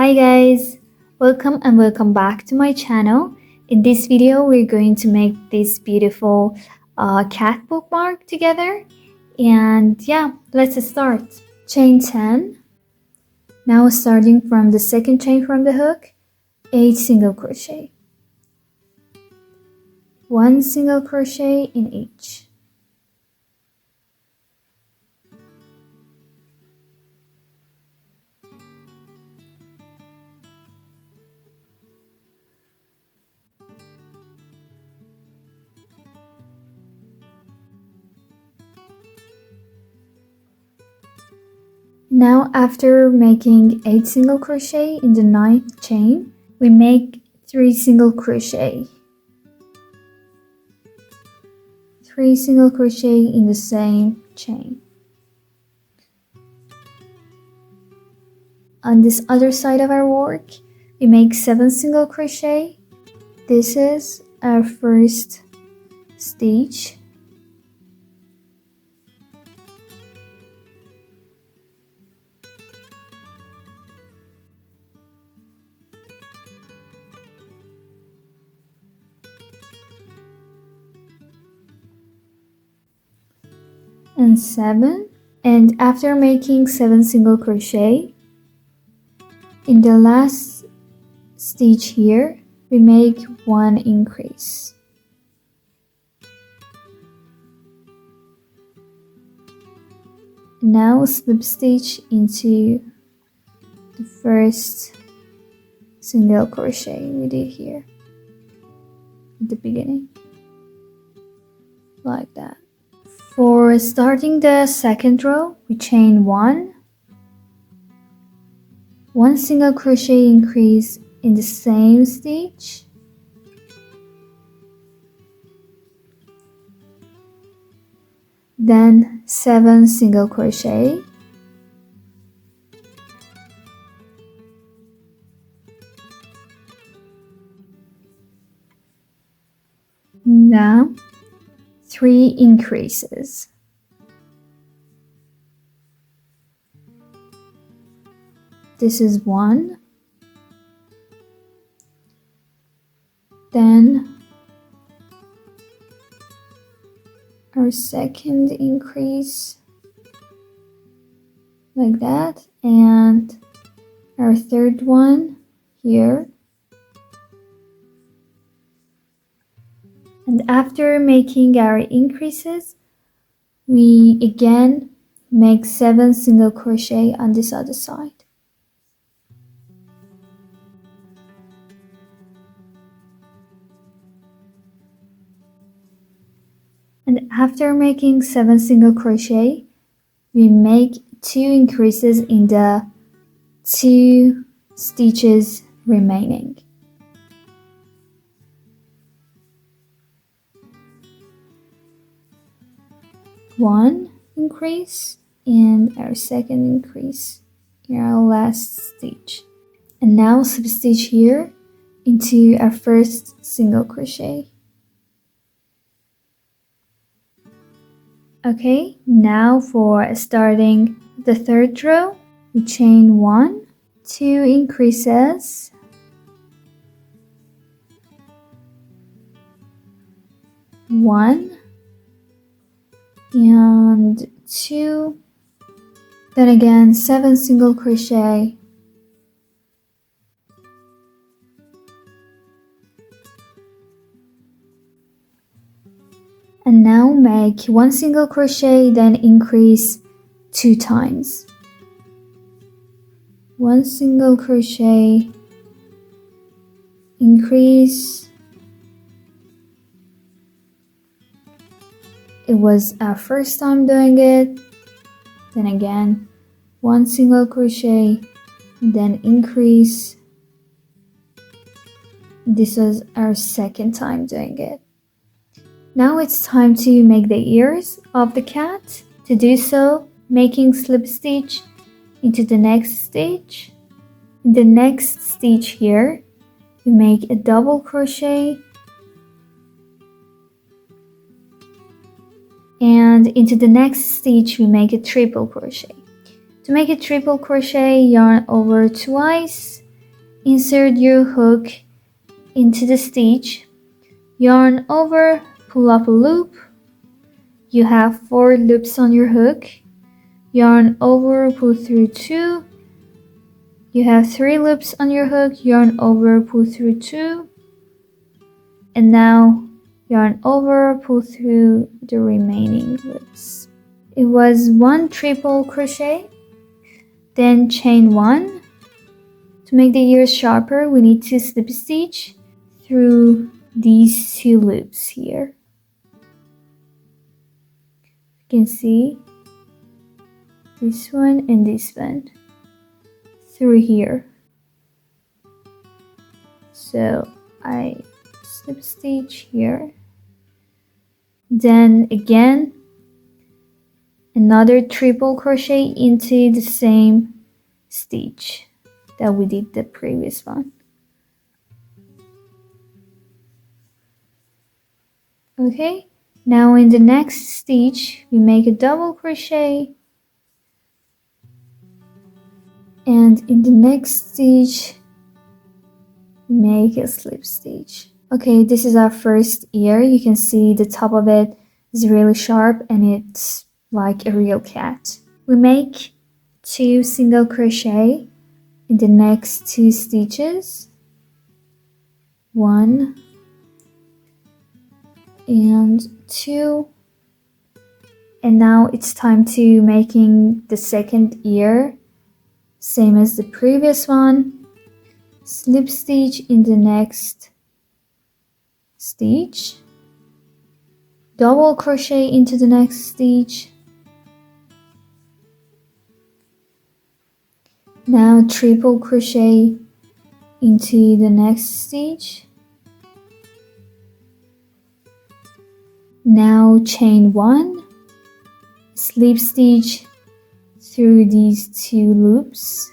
Hi guys, welcome back to my channel. In this video we're going to make this beautiful cat bookmark together, and yeah, let's start. Chain 10. Now starting from the second chain from the hook, 8 single crochet, 1 single crochet in each. Now after making 8 single crochet in the 9th chain, we make 3 single crochet. 3 single crochet in the same chain. On this other side of our work, we make 7 single crochet. This is our first stitch. And 7, and after making 7 single crochet in the last stitch here, we make 1 increase. Now slip stitch into the first single crochet we did here at the beginning, like that. For starting the second row, we chain 1 single crochet increase in the same stitch, then 7 single crochet, now 3 increases. This is 1, then our second increase, like that, and our third one here. And after making our increases, we again make 7 single crochet on this other side. And after making 7 single crochet, we make 2 increases in the 2 stitches remaining. One increase and our second increase in our last stitch. And now slip stitch here into our first single crochet. Okay, now for starting the third row, we chain 1, 2 increases, one and 2, then again 7 single crochet, and now make 1 single crochet, then increase 2 times. 1 single crochet, increase. It was our first time doing it. Then again 1 single crochet, then increase. This was our second time doing it. Now it's time to make the ears of the cat. To do so, making slip stitch into the next stitch. In the next stitch here, we make a double crochet, and into the next stitch we make a triple crochet. To make a triple crochet, yarn over twice insert your hook into the stitch, yarn over, pull up a loop. You have 4 loops on your hook, yarn over, pull through 2. You have 3 loops on your hook, yarn over, pull through 2. And now yarn over, pull through the remaining loops. It was 1 triple crochet, then chain 1. To make the ears sharper, we need to slip stitch through these 2 loops here. You can see this one and this one through here. So I slip stitch here, then again another triple crochet into the same stitch that we did the previous one. Okay, now in the next stitch we make a double crochet, and in the next stitch we make a slip stitch. Okay, this is our first ear. You can see the top of it is really sharp and it's like a real cat. We make 2 single crochet in the next 2 stitches, 1 and 2, and now it's time to making the second ear, same as the previous one. Slip stitch in the next stitch, double crochet into the next stitch, now triple crochet into the next stitch, now chain 1, slip stitch through these 2 loops,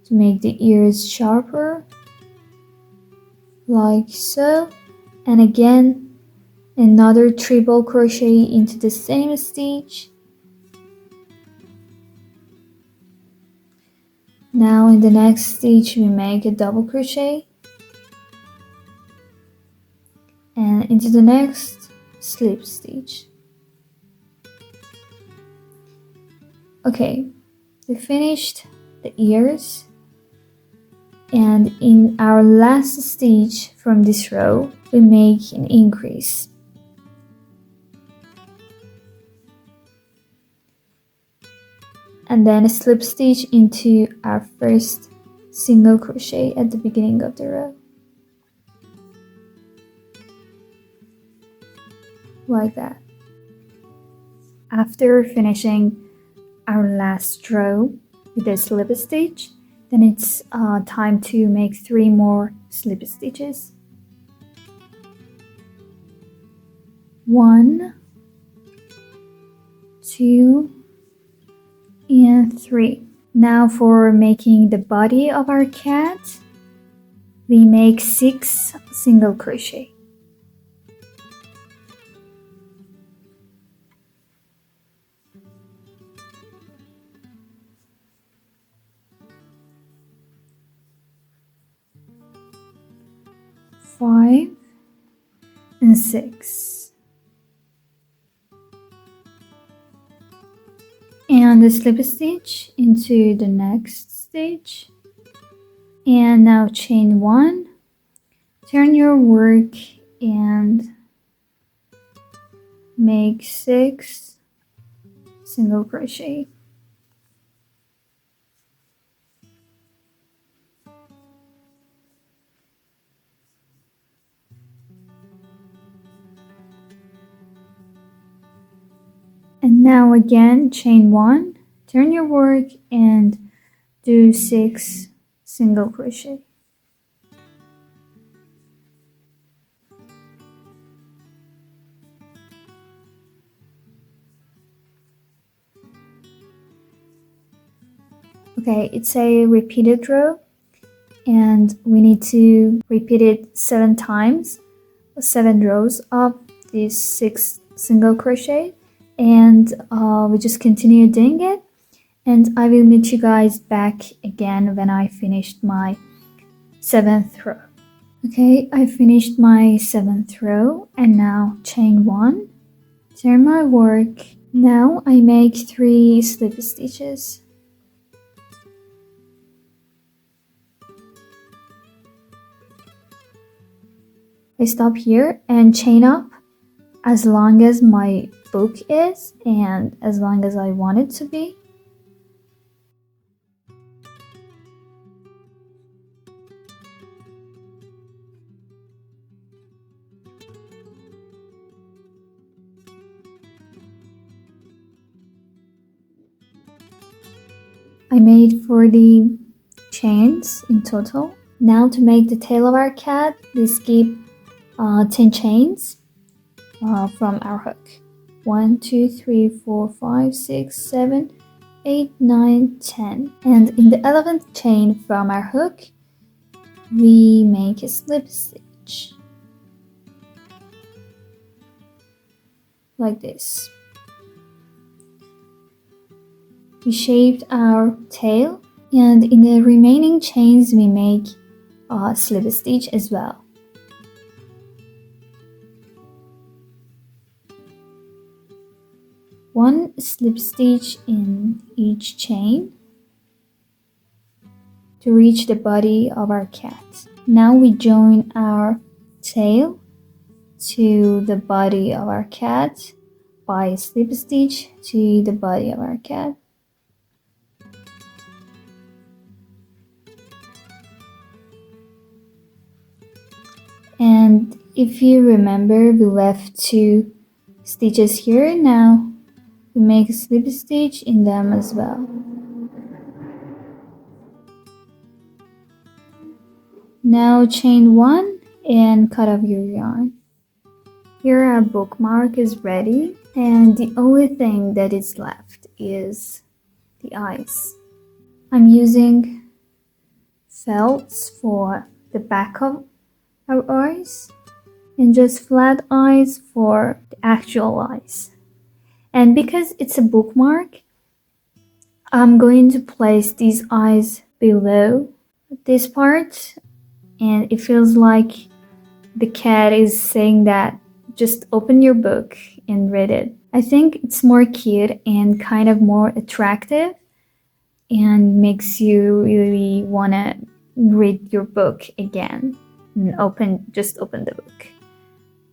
to make the ears sharper, like so, and again another triple crochet into the same stitch. Now in the next stitch we make a double crochet, and into the next slip stitch. Okay, we finished the ears, and in our last stitch from this row we make an increase. And then a slip stitch into our first single crochet at the beginning of the row, like that. After finishing our last row with a slip stitch, then it's time to make 3 more slip stitches. 1, 2, and 3. Now for making the body of our cat, we make 6 single crochet. Five and 6. And a slip stitch into the next stitch, and now chain 1, turn your work and make 6 single crochet. And now again chain 1, turn your work and do 6 single crochet. Okay, it's a repeated row and we need to repeat it 7 times, 7 rows of these 6 single crochet, and we just continue doing it, and I will meet you guys back again when I finished my 7th row. Okay, I finished my 7th row, and now chain 1, turn my work. Now I make 3 slip stitches. I stop here and chain up as long as my book is and as long as I want it to be. I made 40 chains in total. Now to make the tail of our cat, we skip 10 chains from our hook. 1, 2, 3, 4, 5, 6, 7, 8, 9, 10. And in the 11th chain from our hook, we make a slip stitch. Like this. We shaped our tail, and in the remaining chains we make a slip stitch as well. One slip stitch in each chain to reach the body of our cat. Now we join our tail to the body of our cat by a slip stitch to the body of our cat. And if you remember, we left 2 stitches here. Now we make a slip stitch in them as well. Now chain 1 and cut off your yarn. Here our bookmark is ready, and the only thing that is left is the eyes. I'm using felts for the back of our eyes and just flat eyes for the actual eyes. And because it's a bookmark, I'm going to place these eyes below this part, and it feels like the cat is saying that just open your book and read it. I think it's more cute and kind of more attractive and makes you really want to read your book again and just open the book.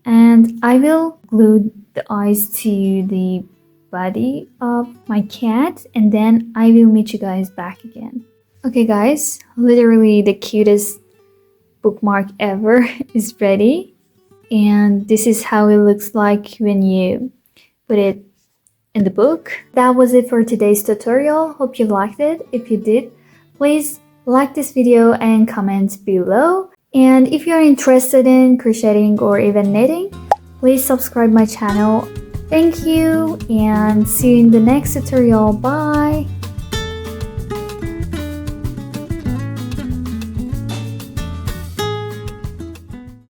And I will glue the eyes to the body of my cat, and then I will meet you guys back again. Okay guys, literally the cutest bookmark ever is ready, and this is how it looks like when you put it in the book. That was it for today's tutorial. Hope you liked it. If you did, please like this video and comment below. And if you're interested in crocheting or even knitting, please subscribe my channel. Thank you, and see you in the next tutorial. Bye!